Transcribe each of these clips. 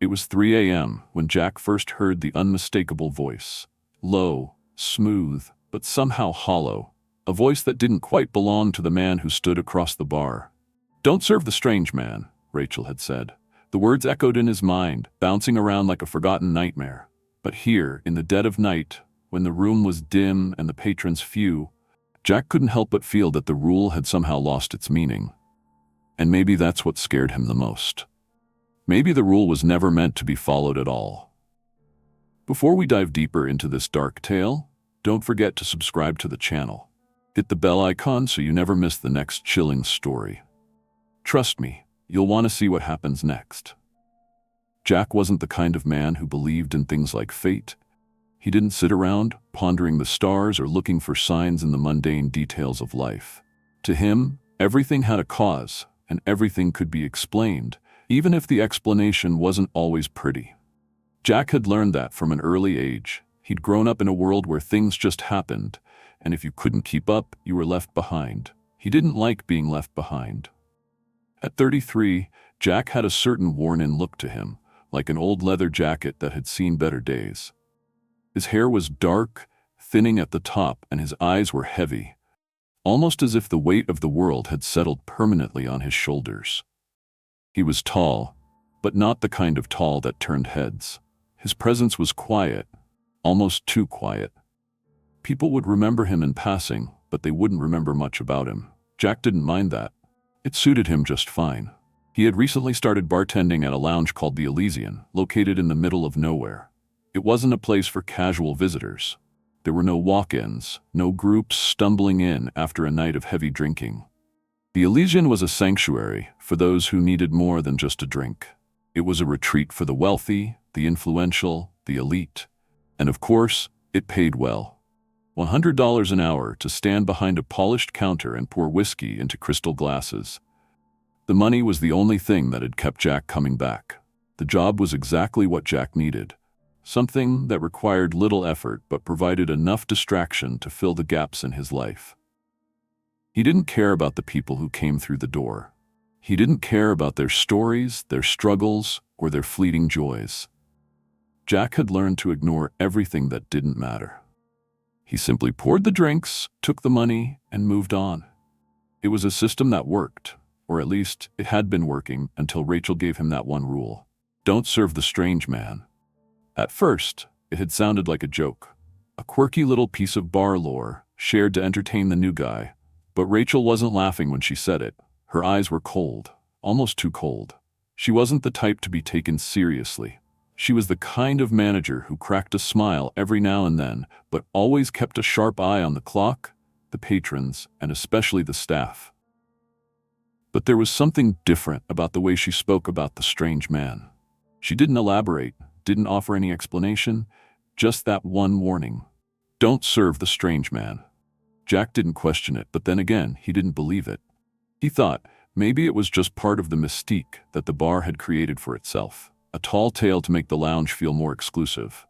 It was 3 a.m. when Jack first heard the unmistakable voice. Low, smooth, but somehow hollow. A voice that didn't quite belong to the man who stood across the bar. "Don't serve the strange man," Rachel had said. The words echoed in his mind, bouncing around like a forgotten nightmare. But here, in the dead of night, when the room was dim and the patrons few, Jack couldn't help but feel that the rule had somehow lost its meaning. And maybe that's what scared him the most. Maybe the rule was never meant to be followed at all. Before we dive deeper into this dark tale, don't forget to subscribe to the channel. Hit the bell icon so you never miss the next chilling story. Trust me, you'll want to see what happens next. Jack wasn't the kind of man who believed in things like fate. He didn't sit around pondering the stars or looking for signs in the mundane details of life. To him, everything had a cause, and everything could be explained, even if the explanation wasn't always pretty. Jack had learned that from an early age. He'd grown up in a world where things just happened, and if you couldn't keep up, you were left behind. He didn't like being left behind. At 33, Jack had a certain worn-in look to him, like an old leather jacket that had seen better days. His hair was dark, thinning at the top, and his eyes were heavy, almost as if the weight of the world had settled permanently on his shoulders. He was tall, but not the kind of tall that turned heads. His presence was quiet, almost too quiet. People would remember him in passing, but they wouldn't remember much about him. Jack didn't mind that. It suited him just fine. He had recently started bartending at a lounge called the Elysian, located in the middle of nowhere. It wasn't a place for casual visitors. There were no walk-ins, no groups stumbling in after a night of heavy drinking. The Elysian was a sanctuary for those who needed more than just a drink. It was a retreat for the wealthy, the influential, the elite. And of course, it paid well. $100 an hour to stand behind a polished counter and pour whiskey into crystal glasses. The money was the only thing that had kept Jack coming back. The job was exactly what Jack needed. Something that required little effort but provided enough distraction to fill the gaps in his life. He didn't care about the people who came through the door. He didn't care about their stories, their struggles, or their fleeting joys. Jack had learned to ignore everything that didn't matter. He simply poured the drinks, took the money, and moved on. It was a system that worked, or at least it had been working until Rachel gave him that one rule. Don't serve the strange man. At first, it had sounded like a joke, a quirky little piece of bar lore shared to entertain the new guy. But Rachel wasn't laughing when she said it. Her eyes were cold, almost too cold. She wasn't the type to be taken seriously. She was the kind of manager who cracked a smile every now and then, but always kept a sharp eye on the clock, the patrons, and especially the staff. But there was something different about the way she spoke about the strange man. She didn't elaborate, didn't offer any explanation, just that one warning. Don't serve the strange man. Jack didn't question it, but then again, he didn't believe it. He thought maybe it was just part of the mystique that the bar had created for itself. A tall tale to make the lounge feel more exclusive.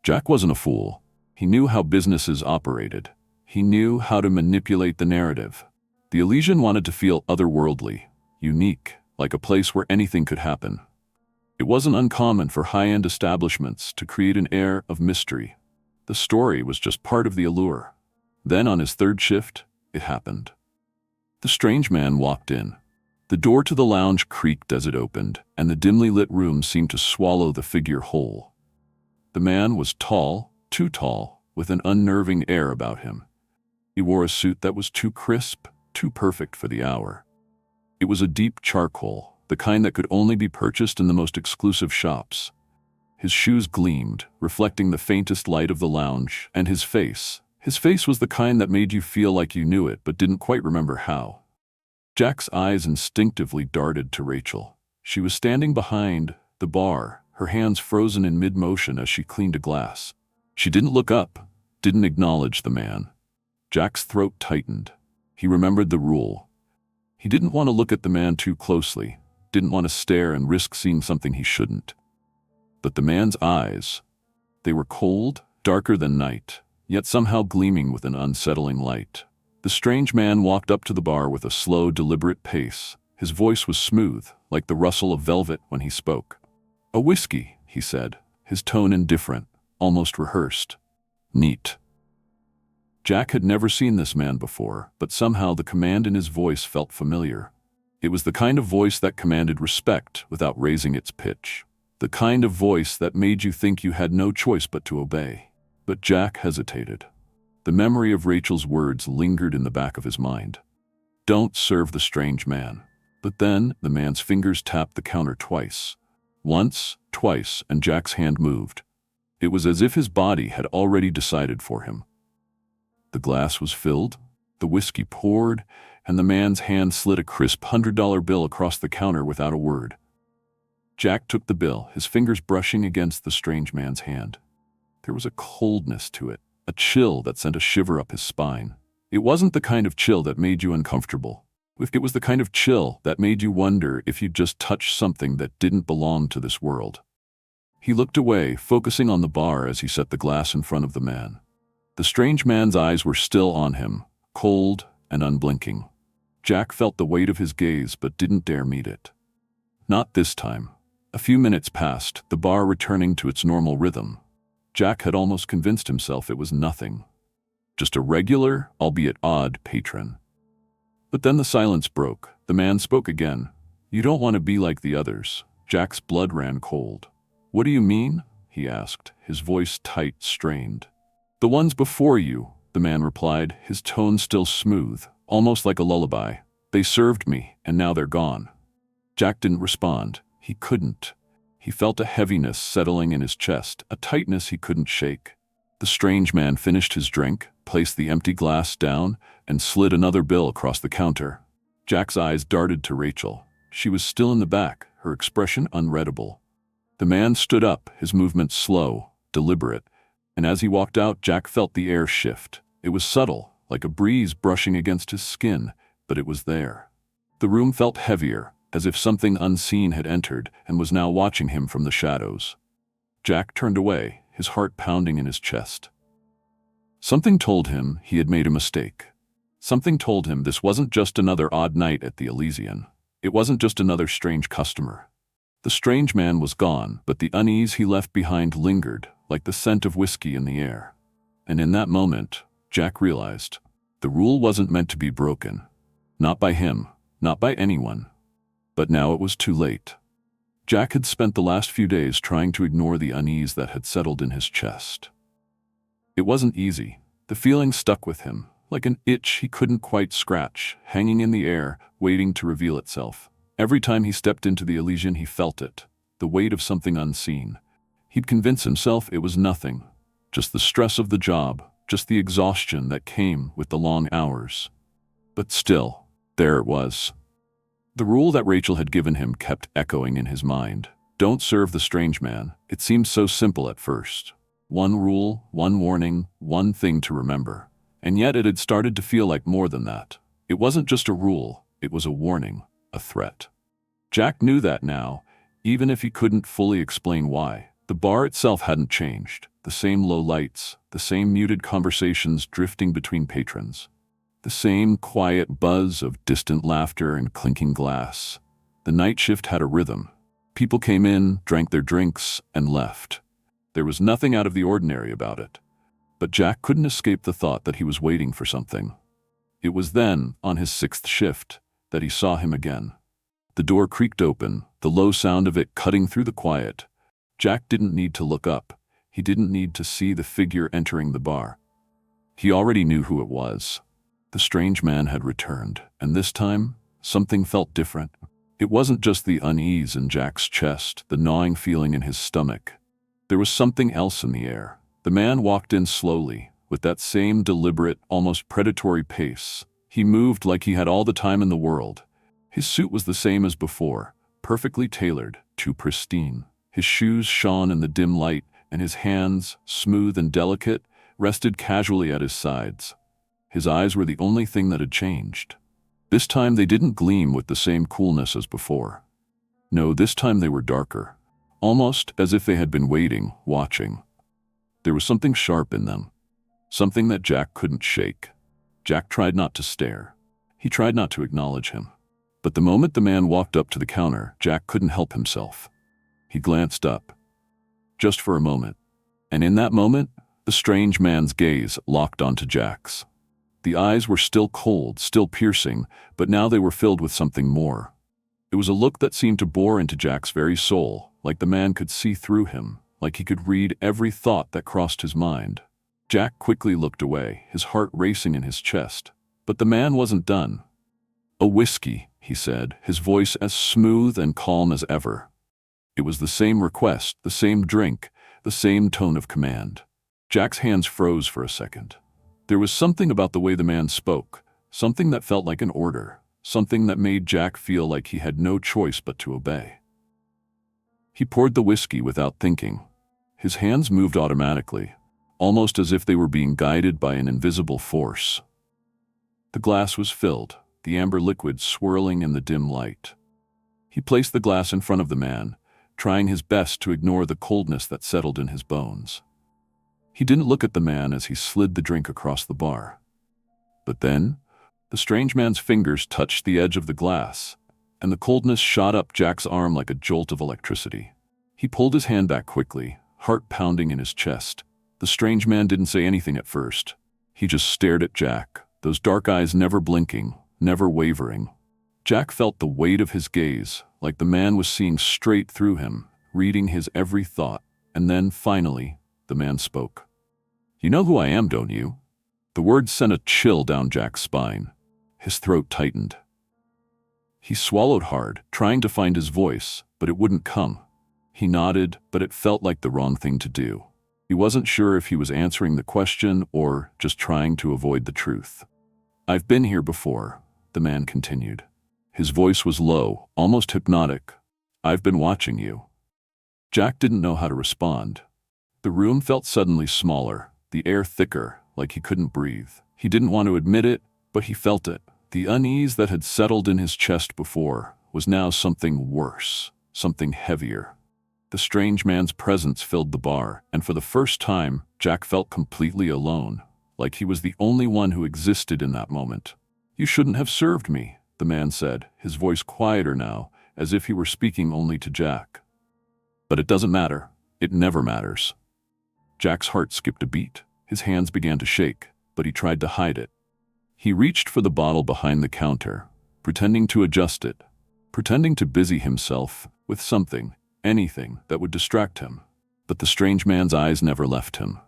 Jack wasn't a fool. He knew how businesses operated. He knew how to manipulate the narrative. The Elysian wanted to feel otherworldly, unique, like a place where anything could happen. It wasn't uncommon for high-end establishments to create an air of mystery. The story was just part of the allure. Then on his third shift, it happened. The strange man walked in. The door to the lounge creaked as it opened, and the dimly lit room seemed to swallow the figure whole. The man was tall, too tall, with an unnerving air about him. He wore a suit that was too crisp, too perfect for the hour. It was a deep charcoal, the kind that could only be purchased in the most exclusive shops. His shoes gleamed, reflecting the faintest light of the lounge, and his face was the kind that made you feel like you knew it but didn't quite remember how. Jack's eyes instinctively darted to Rachel. She was standing behind the bar, her hands frozen in mid-motion as she cleaned a glass. She didn't look up, didn't acknowledge the man. Jack's throat tightened. He remembered the rule. He didn't want to look at the man too closely, didn't want to stare and risk seeing something he shouldn't. But the man's eyes, they were cold, darker than night, yet somehow gleaming with an unsettling light. The strange man walked up to the bar with a slow, deliberate pace. His voice was smooth, like the rustle of velvet when he spoke. "A whiskey," he said, his tone indifferent, almost rehearsed. "Neat." Jack had never seen this man before, but somehow the command in his voice felt familiar. It was the kind of voice that commanded respect without raising its pitch. The kind of voice that made you think you had no choice but to obey. But Jack hesitated. The memory of Rachel's words lingered in the back of his mind. "Don't serve the strange man." But then the man's fingers tapped the counter twice. Once, twice, and Jack's hand moved. It was as if his body had already decided for him. The glass was filled, the whiskey poured, and the man's hand slid a crisp $100 bill across the counter without a word. Jack took the bill, his fingers brushing against the strange man's hand. There was a coldness to it, a chill that sent a shiver up his spine. It wasn't the kind of chill that made you uncomfortable. It was the kind of chill that made you wonder if you'd just touched something that didn't belong to this world. He looked away, focusing on the bar as he set the glass in front of the man. The strange man's eyes were still on him, cold and unblinking. Jack felt the weight of his gaze but didn't dare meet it. Not this time. A few minutes passed, the bar returning to its normal rhythm. Jack had almost convinced himself it was nothing. Just a regular, albeit odd, patron. But then the silence broke. The man spoke again. "You don't want to be like the others." Jack's blood ran cold. "What do you mean?" he asked, his voice tight, strained. "The ones before you," the man replied, his tone still smooth, almost like a lullaby. "They served me, and now they're gone." Jack didn't respond. He couldn't. He felt a heaviness settling in his chest, a tightness he couldn't shake. The strange man finished his drink, placed the empty glass down, and slid another bill across the counter. Jack's eyes darted to Rachel. She was still in the back, her expression unreadable. The man stood up, his movements slow, deliberate, and as he walked out, Jack felt the air shift. It was subtle, like a breeze brushing against his skin, but it was there. The room felt heavier, as if something unseen had entered and was now watching him from the shadows. Jack turned away, his heart pounding in his chest. Something told him he had made a mistake. Something told him this wasn't just another odd night at the Elysian. It wasn't just another strange customer. The strange man was gone, but the unease he left behind lingered, like the scent of whiskey in the air. And in that moment, Jack realized, the rule wasn't meant to be broken. Not by him, not by anyone. But now it was too late. Jack had spent the last few days trying to ignore the unease that had settled in his chest. It wasn't easy. The feeling stuck with him, like an itch he couldn't quite scratch, hanging in the air, waiting to reveal itself. Every time he stepped into the Elysian, he felt it, the weight of something unseen. He'd convince himself it was nothing, just the stress of the job, just the exhaustion that came with the long hours. But still, there it was. The rule that Rachel had given him kept echoing in his mind. Don't serve the strange man. It seemed so simple at first. One rule, one warning, one thing to remember. And yet it had started to feel like more than that. It wasn't just a rule, it was a warning, a threat. Jack knew that now, even if he couldn't fully explain why. The bar itself hadn't changed. The same low lights, the same muted conversations drifting between patrons. The same quiet buzz of distant laughter and clinking glass. The night shift had a rhythm. People came in, drank their drinks, and left. There was nothing out of the ordinary about it. But Jack couldn't escape the thought that he was waiting for something. It was then, on his 6th shift, that he saw him again. The door creaked open, the low sound of it cutting through the quiet. Jack didn't need to look up. He didn't need to see the figure entering the bar. He already knew who it was. The strange man had returned, and this time, something felt different. It wasn't just the unease in Jack's chest, the gnawing feeling in his stomach. There was something else in the air. The man walked in slowly, with that same deliberate, almost predatory pace. He moved like he had all the time in the world. His suit was the same as before, perfectly tailored, too pristine. His shoes shone in the dim light, and his hands, smooth and delicate, rested casually at his sides. His eyes were the only thing that had changed. This time they didn't gleam with the same coolness as before. No, this time they were darker, almost as if they had been waiting, watching. There was something sharp in them, something that Jack couldn't shake. Jack tried not to stare. He tried not to acknowledge him. But the moment the man walked up to the counter, Jack couldn't help himself. He glanced up, just for a moment, and in that moment, the strange man's gaze locked onto Jack's. The eyes were still cold, still piercing, but now they were filled with something more. It was a look that seemed to bore into Jack's very soul, like the man could see through him, like he could read every thought that crossed his mind. Jack quickly looked away, his heart racing in his chest. But the man wasn't done. "A whiskey," he said, his voice as smooth and calm as ever. It was the same request, the same drink, the same tone of command. Jack's hands froze for a second. There was something about the way the man spoke, something that felt like an order, something that made Jack feel like he had no choice but to obey. He poured the whiskey without thinking. His hands moved automatically, almost as if they were being guided by an invisible force. The glass was filled, the amber liquid swirling in the dim light. He placed the glass in front of the man, trying his best to ignore the coldness that settled in his bones. He didn't look at the man as he slid the drink across the bar. But then, the strange man's fingers touched the edge of the glass, and the coldness shot up Jack's arm like a jolt of electricity. He pulled his hand back quickly, heart pounding in his chest. The strange man didn't say anything at first. He just stared at Jack, those dark eyes never blinking, never wavering. Jack felt the weight of his gaze, like the man was seeing straight through him, reading his every thought. And then, finally, the man spoke. "You know who I am, don't you?" The words sent a chill down Jack's spine. His throat tightened. He swallowed hard, trying to find his voice, but it wouldn't come. He nodded, but it felt like the wrong thing to do. He wasn't sure if he was answering the question or just trying to avoid the truth. "I've been here before," the man continued. His voice was low, almost hypnotic. "I've been watching you." Jack didn't know how to respond. The room felt suddenly smaller, the air thicker, like he couldn't breathe. He didn't want to admit it, but he felt it. The unease that had settled in his chest before was now something worse, something heavier. The strange man's presence filled the bar, and for the first time, Jack felt completely alone, like he was the only one who existed in that moment. "You shouldn't have served me," the man said, his voice quieter now, as if he were speaking only to Jack. "But it doesn't matter. It never matters." Jack's heart skipped a beat. His hands began to shake, but he tried to hide it. He reached for the bottle behind the counter, pretending to adjust it, pretending to busy himself with something, anything that would distract him. But the strange man's eyes never left him.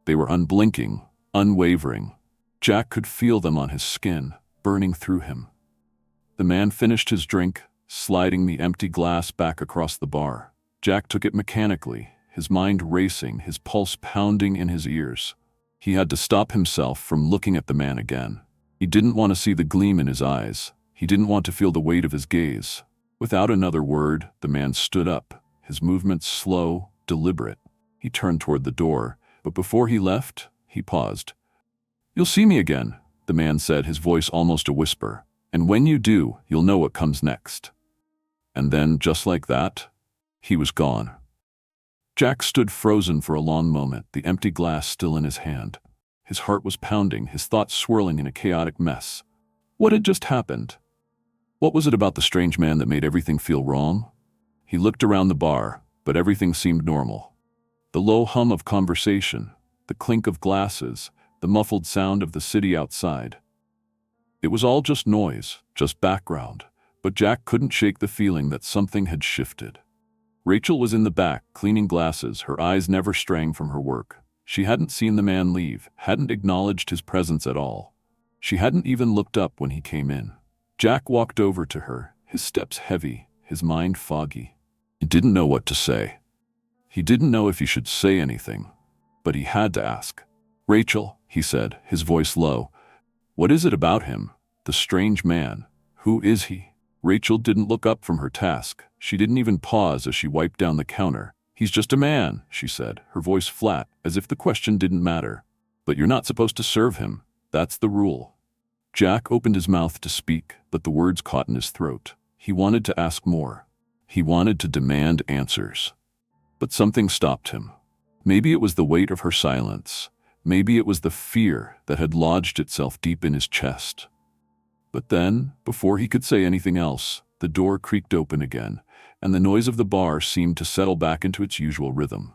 They were unblinking, unwavering. Jack could feel them on his skin, burning through him. The man finished his drink, sliding the empty glass back across the bar. Jack took it mechanically, his mind racing, his pulse pounding in his ears. He had to stop himself from looking at the man again. He didn't want to see the gleam in his eyes. He didn't want to feel the weight of his gaze. Without another word, the man stood up, his movements slow, deliberate. He turned toward the door, but before he left, he paused. "You'll see me again," the man said, his voice almost a whisper. "And when you do, you'll know what comes next." And then, just like that, he was gone. Jack stood frozen for a long moment, the empty glass still in his hand. His heart was pounding, his thoughts swirling in a chaotic mess. What had just happened? What was it about the strange man that made everything feel wrong? He looked around the bar, but everything seemed normal. The low hum of conversation, the clink of glasses, the muffled sound of the city outside. It was all just noise, just background, but Jack couldn't shake the feeling that something had shifted. Rachel was in the back, cleaning glasses, her eyes never straying from her work. She hadn't seen the man leave, hadn't acknowledged his presence at all. She hadn't even looked up when he came in. Jack walked over to her, his steps heavy, his mind foggy. He didn't know what to say. He didn't know if he should say anything, but he had to ask. "Rachel," he said, his voice low. "What is it about him? The strange man. Who is he?" Rachel didn't look up from her task. She didn't even pause as she wiped down the counter. "He's just a man," she said, her voice flat, as if the question didn't matter. "But you're not supposed to serve him. That's the rule." Jack opened his mouth to speak, but the words caught in his throat. He wanted to ask more. He wanted to demand answers. But something stopped him. Maybe it was the weight of her silence. Maybe it was the fear that had lodged itself deep in his chest. But then, before he could say anything else, The door creaked open again, and the noise of the bar seemed to settle back into its usual rhythm.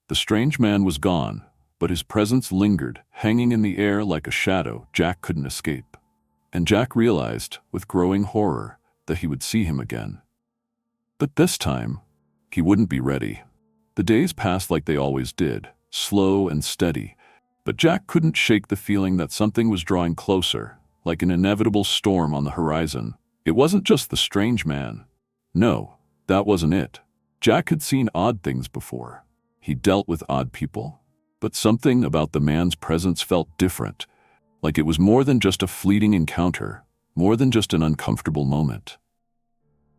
The strange man was gone, but his presence lingered, hanging in the air like a shadow Jack couldn't escape. And Jack realized, with growing horror, that he would see him again. But this time, he wouldn't be ready. The days passed like they always did, slow and steady, but Jack couldn't shake the feeling that something was drawing closer, like an inevitable storm on the horizon. It wasn't just the strange man. No, that wasn't it. Jack had seen odd things before. He dealt with odd people, but something about the man's presence felt different, like it was more than just a fleeting encounter, more than just an uncomfortable moment.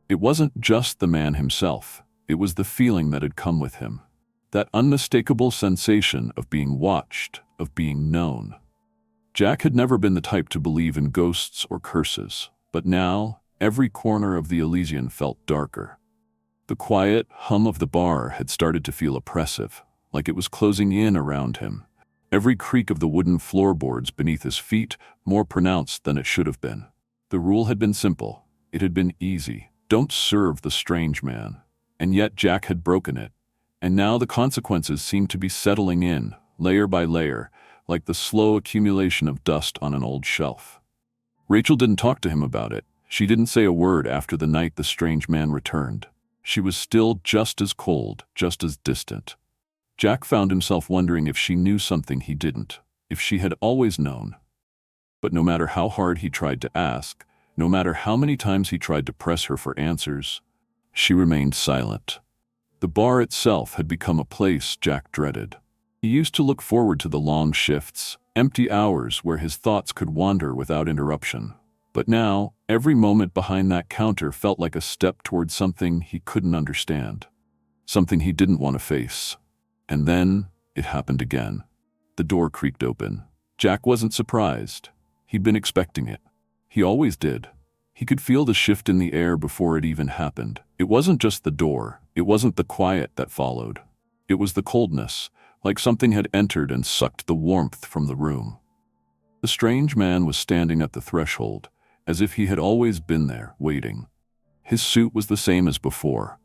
It wasn't just the man himself, it was the feeling that had come with him. That unmistakable sensation of being watched, of being known. Jack had never been the type to believe in ghosts or curses, but now every corner of the Elysian felt darker. The quiet hum of the bar had started to feel oppressive, like it was closing in around him. Every creak of the wooden floorboards beneath his feet more pronounced than it should have been. The rule had been simple. It had been easy. Don't serve the strange man. And yet Jack had broken it. And now the consequences seemed to be settling in, layer by layer, like the slow accumulation of dust on an old shelf. Rachel didn't talk to him about it. She didn't say a word after the night the strange man returned. She was still just as cold, just as distant. Jack found himself wondering if she knew something he didn't, if she had always known. But no matter how hard he tried to ask, no matter how many times he tried to press her for answers, she remained silent. The bar itself had become a place Jack dreaded. He used to look forward to the long shifts, empty hours where his thoughts could wander without interruption. But now, every moment behind that counter felt like a step toward something he couldn't understand, something he didn't want to face. And then, it happened again. The door creaked open. Jack wasn't surprised. He'd been expecting it. He always did. He could feel the shift in the air before it even happened. It wasn't just the door. It wasn't the quiet that followed. It was the coldness, like something had entered and sucked the warmth from the room. The strange man was standing at the threshold, as if he had always been there, waiting. His suit was the same as before.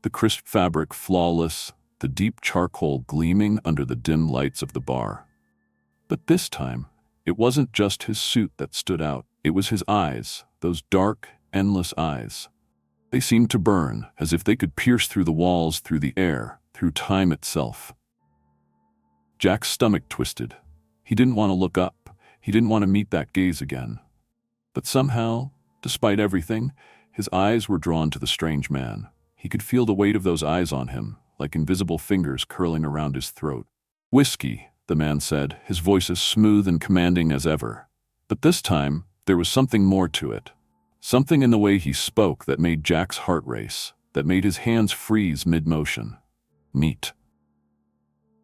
The crisp fabric flawless, the deep charcoal gleaming under the dim lights of the bar. But this time, it wasn't just his suit that stood out. It was his eyes, those dark, endless eyes. They seemed to burn, as if they could pierce through the walls, through the air, through time itself. Jack's stomach twisted. He didn't want to look up. He didn't want to meet that gaze again. But somehow, despite everything, his eyes were drawn to the strange man. He could feel the weight of those eyes on him, like invisible fingers curling around his throat. "Whiskey," the man said, his voice as smooth and commanding as ever. But this time, there was something more to it. Something in the way he spoke that made Jack's heart race, that made his hands freeze mid-motion. Meat.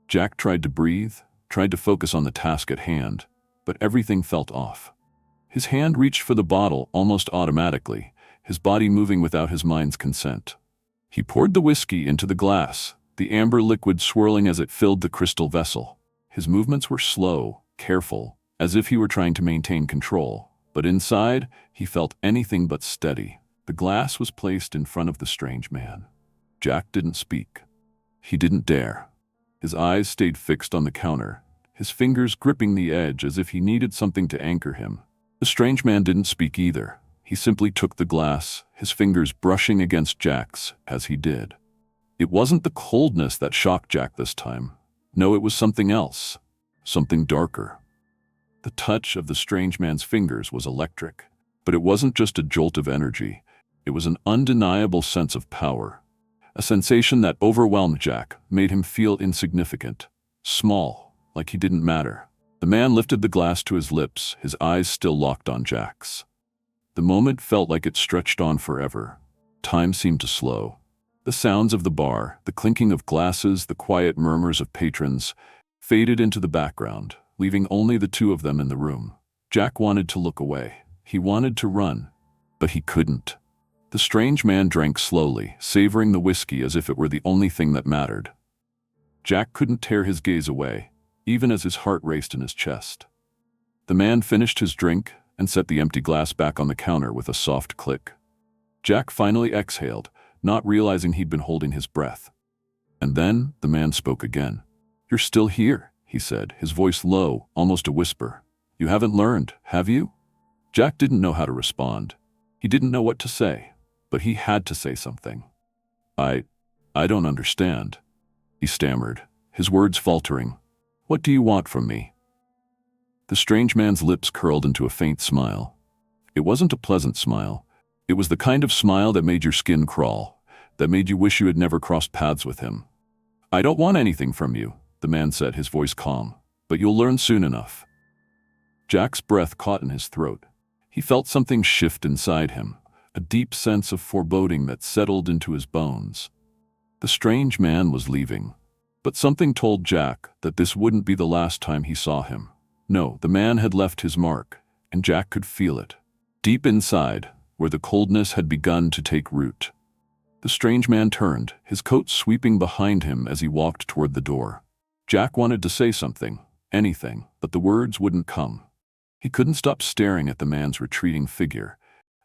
Jack tried to breathe, tried to focus on the task at hand, but everything felt off. His hand reached for the bottle almost automatically, his body moving without his mind's consent. He poured the whiskey into the glass, the amber liquid swirling as it filled the crystal vessel. His movements were slow, careful, as if he were trying to maintain control. But inside, he felt anything but steady. The glass was placed in front of the strange man. Jack didn't speak. He didn't dare. His eyes stayed fixed on the counter, his fingers gripping the edge as if he needed something to anchor him. The strange man didn't speak either. He simply took the glass, his fingers brushing against Jack's as he did. It wasn't the coldness that shocked Jack this time. No, it was something else, something darker. The touch of the strange man's fingers was electric, but it wasn't just a jolt of energy. It was an undeniable sense of power, a sensation that overwhelmed Jack, made him feel insignificant, small, like he didn't matter. The man lifted the glass to his lips, his eyes still locked on Jack's. The moment felt like it stretched on forever. Time seemed to slow. The sounds of the bar, the clinking of glasses, the quiet murmurs of patrons, faded into the background, leaving only the two of them in the room. Jack wanted to look away. He wanted to run, but he couldn't. The strange man drank slowly, savoring the whiskey as if it were the only thing that mattered. Jack couldn't tear his gaze away, even as his heart raced in his chest. The man finished his drink and set the empty glass back on the counter with a soft click. Jack finally exhaled, not realizing he'd been holding his breath. And then the man spoke again. "You're still here," he said, his voice low, almost a whisper. "You haven't learned, have you?" Jack didn't know how to respond. He didn't know what to say, but he had to say something. I don't understand," he stammered, his words faltering. "What do you want from me?" The strange man's lips curled into a faint smile. It wasn't a pleasant smile. It was the kind of smile that made your skin crawl, that made you wish you had never crossed paths with him. "I don't want anything from you," the man said, his voice calm, "but you'll learn soon enough." Jack's breath caught in his throat. He felt something shift inside him, a deep sense of foreboding that settled into his bones. The strange man was leaving, but something told Jack that this wouldn't be the last time he saw him. No, the man had left his mark, and Jack could feel it, deep inside, where the coldness had begun to take root. The strange man turned, his coat sweeping behind him as he walked toward the door. Jack wanted to say something, anything, but the words wouldn't come. He couldn't stop staring at the man's retreating figure,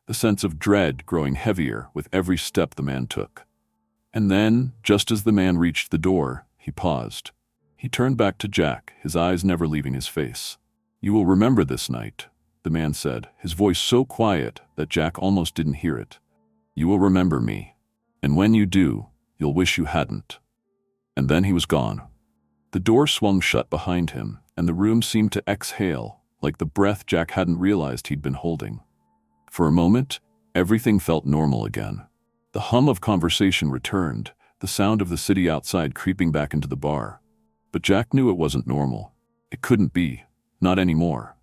the sense of dread growing heavier with every step the man took. And then, just as the man reached the door, he paused. He turned back to Jack, his eyes never leaving his face. "You will remember this night," the man said, his voice so quiet that Jack almost didn't hear it. "You will remember me. And when you do, you'll wish you hadn't." And then he was gone. The door swung shut behind him, and the room seemed to exhale, like the breath Jack hadn't realized he'd been holding. For a moment, everything felt normal again. The hum of conversation returned, the sound of the city outside creeping back into the bar. But Jack knew it wasn't normal. It couldn't be, not anymore.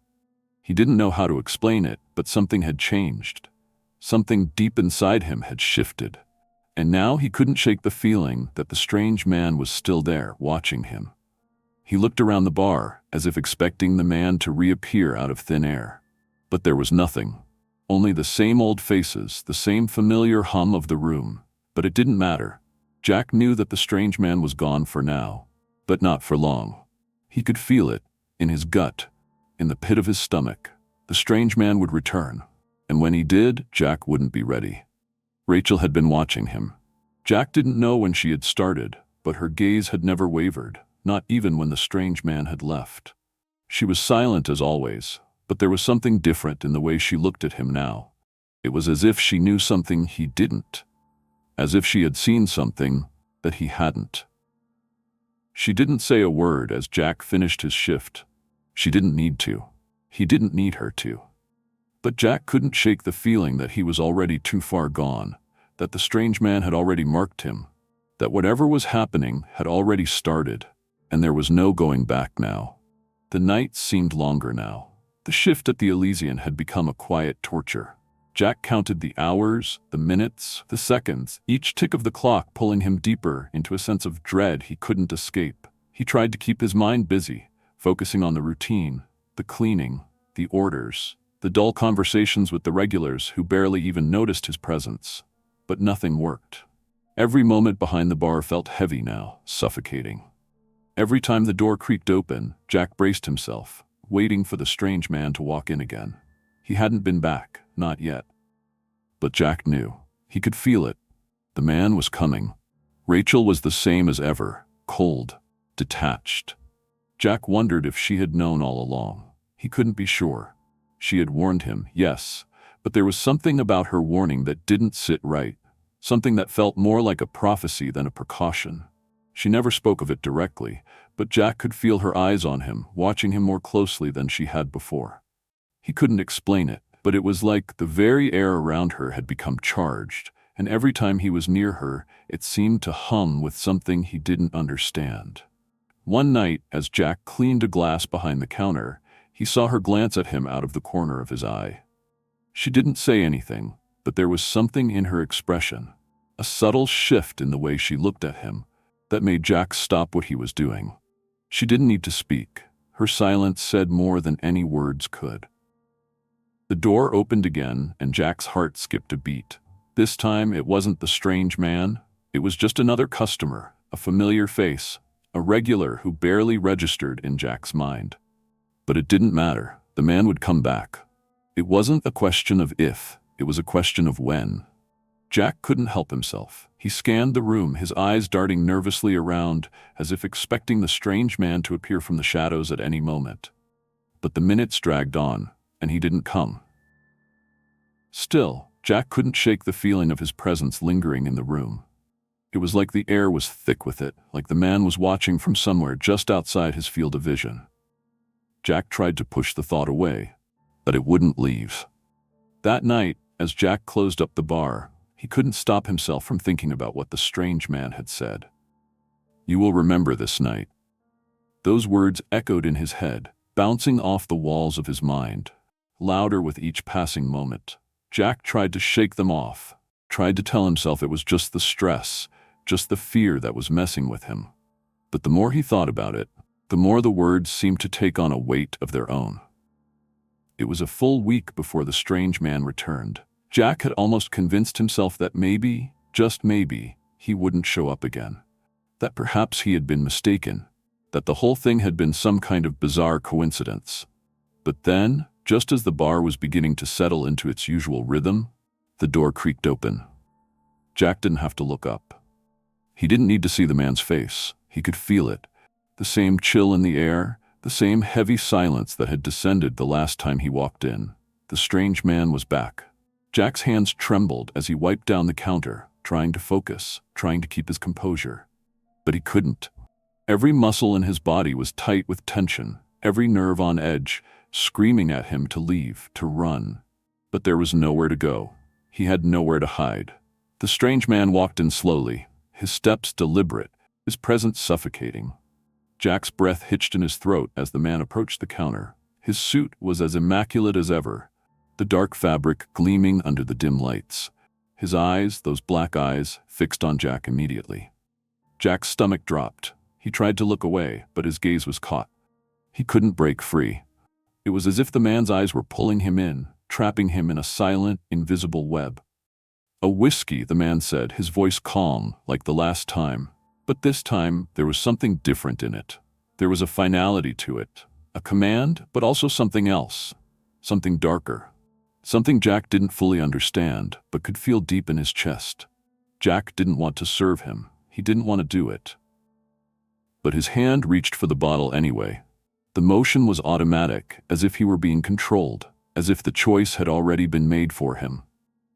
He didn't know how to explain it, but something had changed. Something deep inside him had shifted. And now he couldn't shake the feeling that the strange man was still there, watching him. He looked around the bar, as if expecting the man to reappear out of thin air. But there was nothing. Only the same old faces, the same familiar hum of the room. But it didn't matter. Jack knew that the strange man was gone for now, but not for long. He could feel it, in his gut, in the pit of his stomach. The strange man would return. And when he did, Jack wouldn't be ready. Rachel had been watching him. Jack didn't know when she had started, but her gaze had never wavered, not even when the strange man had left. She was silent as always, but there was something different in the way she looked at him now. It was as if she knew something he didn't, as if she had seen something that he hadn't. She didn't say a word as Jack finished his shift. She didn't need to. He didn't need her to. But Jack couldn't shake the feeling that he was already too far gone, that the strange man had already marked him, that whatever was happening had already started, and there was no going back now. The nights seemed longer now. The shift at the Elysian had become a quiet torture. Jack counted the hours, the minutes, the seconds, each tick of the clock pulling him deeper into a sense of dread he couldn't escape. He tried to keep his mind busy, focusing on the routine, the cleaning, the orders, the dull conversations with the regulars who barely even noticed his presence. But nothing worked. Every moment behind the bar felt heavy now, suffocating. Every time the door creaked open, Jack braced himself, waiting for the strange man to walk in again. He hadn't been back, not yet. But Jack knew. He could feel it. The man was coming. Rachel was the same as ever, cold, detached. Jack wondered if she had known all along. He couldn't be sure. She had warned him, yes, but there was something about her warning that didn't sit right, something that felt more like a prophecy than a precaution. She never spoke of it directly, but Jack could feel her eyes on him, watching him more closely than she had before. He couldn't explain it, but it was like the very air around her had become charged, and every time he was near her, it seemed to hum with something he didn't understand. One night, as Jack cleaned a glass behind the counter, he saw her glance at him out of the corner of his eye. She didn't say anything, but there was something in her expression, a subtle shift in the way she looked at him, that made Jack stop what he was doing. She didn't need to speak. Her silence said more than any words could. The door opened again, and Jack's heart skipped a beat. This time, it wasn't the strange man. It was just another customer, a familiar face, a regular who barely registered in Jack's mind. But it didn't matter. The man would come back. It wasn't a question of if, it was a question of when. Jack couldn't help himself. He scanned the room, his eyes darting nervously around, as if expecting the strange man to appear from the shadows at any moment. But the minutes dragged on, and he didn't come. Still, Jack couldn't shake the feeling of his presence lingering in the room. It was like the air was thick with it, like the man was watching from somewhere just outside his field of vision. Jack tried to push the thought away, but it wouldn't leave. That night, as Jack closed up the bar, he couldn't stop himself from thinking about what the strange man had said. "You will remember this night." Those words echoed in his head, bouncing off the walls of his mind, louder with each passing moment. Jack tried to shake them off, tried to tell himself it was just the stress, just the fear that was messing with him. But the more he thought about it, the more the words seemed to take on a weight of their own. It was a full week before the strange man returned. Jack had almost convinced himself that maybe, just maybe, he wouldn't show up again. That perhaps he had been mistaken, that the whole thing had been some kind of bizarre coincidence. But then, just as the bar was beginning to settle into its usual rhythm, the door creaked open. Jack didn't have to look up. He didn't need to see the man's face. He could feel it. The same chill in the air, the same heavy silence that had descended the last time he walked in. The strange man was back. Jack's hands trembled as he wiped down the counter, trying to focus, trying to keep his composure. But he couldn't. Every muscle in his body was tight with tension, every nerve on edge, screaming at him to leave, to run. But there was nowhere to go. He had nowhere to hide. The strange man walked in slowly, his steps deliberate, his presence suffocating. Jack's breath hitched in his throat as the man approached the counter. His suit was as immaculate as ever, the dark fabric gleaming under the dim lights. His eyes, those black eyes, fixed on Jack immediately. Jack's stomach dropped. He tried to look away, but his gaze was caught. He couldn't break free. It was as if the man's eyes were pulling him in, trapping him in a silent, invisible web. "A whiskey," the man said, his voice calm, like the last time. But this time, there was something different in it. There was a finality to it. A command, but also something else. Something darker. Something Jack didn't fully understand, but could feel deep in his chest. Jack didn't want to serve him. He didn't want to do it. But his hand reached for the bottle anyway. The motion was automatic, as if he were being controlled, as if the choice had already been made for him.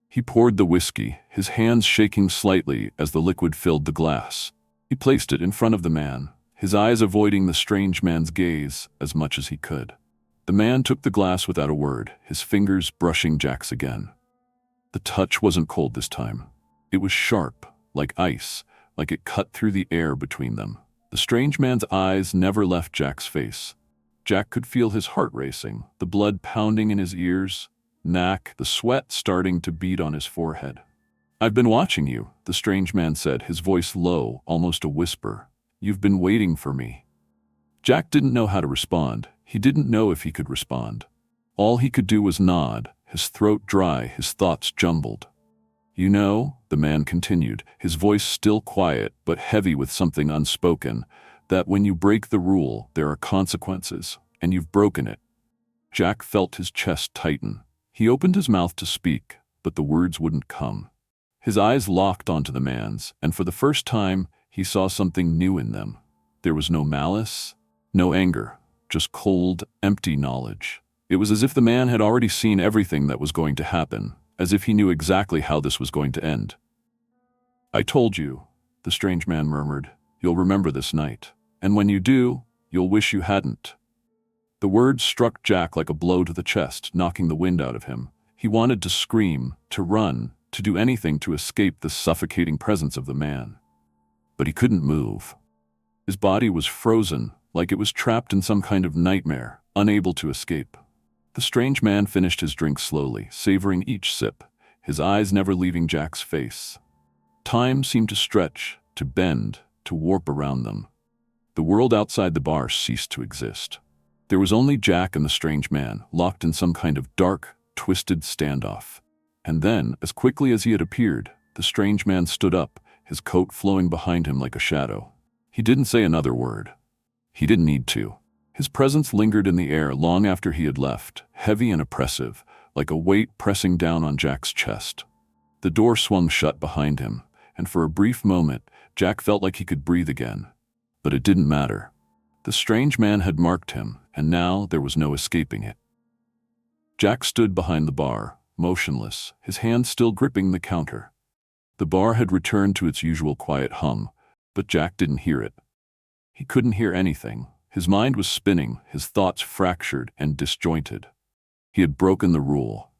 He poured the whiskey, his hands shaking slightly as the liquid filled the glass. He placed it in front of the man, his eyes avoiding the strange man's gaze as much as he could. The man took the glass without a word, his fingers brushing Jack's again. The touch wasn't cold this time. It was sharp, like ice, like it cut through the air between them. The strange man's eyes never left Jack's face. Jack could feel his heart racing, the blood pounding in his ears, neck, the sweat starting to bead on his forehead. "I've been watching you," the strange man said, his voice low, almost a whisper. "You've been waiting for me." Jack didn't know how to respond. He didn't know if he could respond. All he could do was nod, his throat dry, his thoughts jumbled. "You know," the man continued, his voice still quiet but heavy with something unspoken, "that when you break the rule, there are consequences, and you've broken it." Jack felt his chest tighten. He opened his mouth to speak, but the words wouldn't come. His eyes locked onto the man's, and for the first time, he saw something new in them. There was no malice, no anger, just cold, empty knowledge. It was as if the man had already seen everything that was going to happen, as if he knew exactly how this was going to end. "I told you," the strange man murmured, "you'll remember this night. And when you do, you'll wish you hadn't." The words struck Jack like a blow to the chest, knocking the wind out of him. He wanted to scream, to run, to do anything to escape the suffocating presence of the man. But he couldn't move. His body was frozen, like it was trapped in some kind of nightmare, unable to escape. The strange man finished his drink slowly, savoring each sip, his eyes never leaving Jack's face. Time seemed to stretch, to bend, to warp around them. The world outside the bar ceased to exist. There was only Jack and the strange man, locked in some kind of dark, twisted standoff. And then, as quickly as he had appeared, the strange man stood up, his coat flowing behind him like a shadow. He didn't say another word. He didn't need to. His presence lingered in the air long after he had left, heavy and oppressive, like a weight pressing down on Jack's chest. The door swung shut behind him, and for a brief moment, Jack felt like he could breathe again. But it didn't matter. The strange man had marked him, and now there was no escaping it. Jack stood behind the bar, motionless, his hand still gripping the counter. The bar had returned to its usual quiet hum, but Jack didn't hear it. He couldn't hear anything. His mind was spinning, his thoughts fractured and disjointed. He had broken the rule,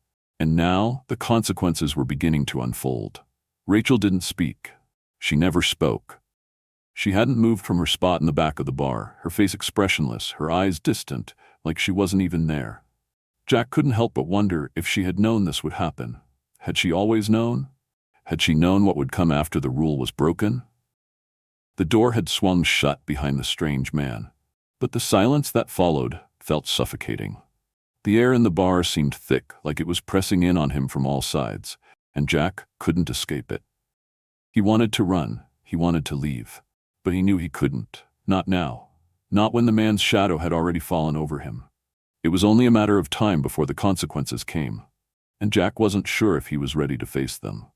and now the consequences were beginning to unfold. Rachel didn't speak. She never spoke. She hadn't moved from her spot in the back of the bar, her face expressionless, her eyes distant, like she wasn't even there. Jack couldn't help but wonder if she had known this would happen. Had she always known? Had she known what would come after the rule was broken? The door had swung shut behind the strange man, but the silence that followed felt suffocating. The air in the bar seemed thick, like it was pressing in on him from all sides, and Jack couldn't escape it. He wanted to run, he wanted to leave, but he knew he couldn't. Not now. Not when the man's shadow had already fallen over him. It was only a matter of time before the consequences came, and Jack wasn't sure if he was ready to face them.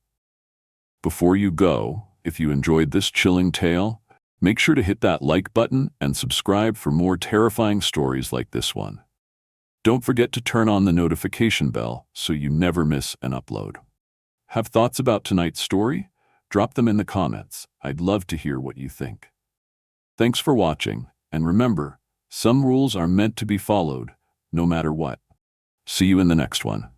Before you go, if you enjoyed this chilling tale, make sure to hit that like button and subscribe for more terrifying stories like this one. Don't forget to turn on the notification bell so you never miss an upload. Have thoughts about tonight's story? Drop them in the comments. I'd love to hear what you think. Thanks for watching, and remember, some rules are meant to be followed, no matter what. See you in the next one.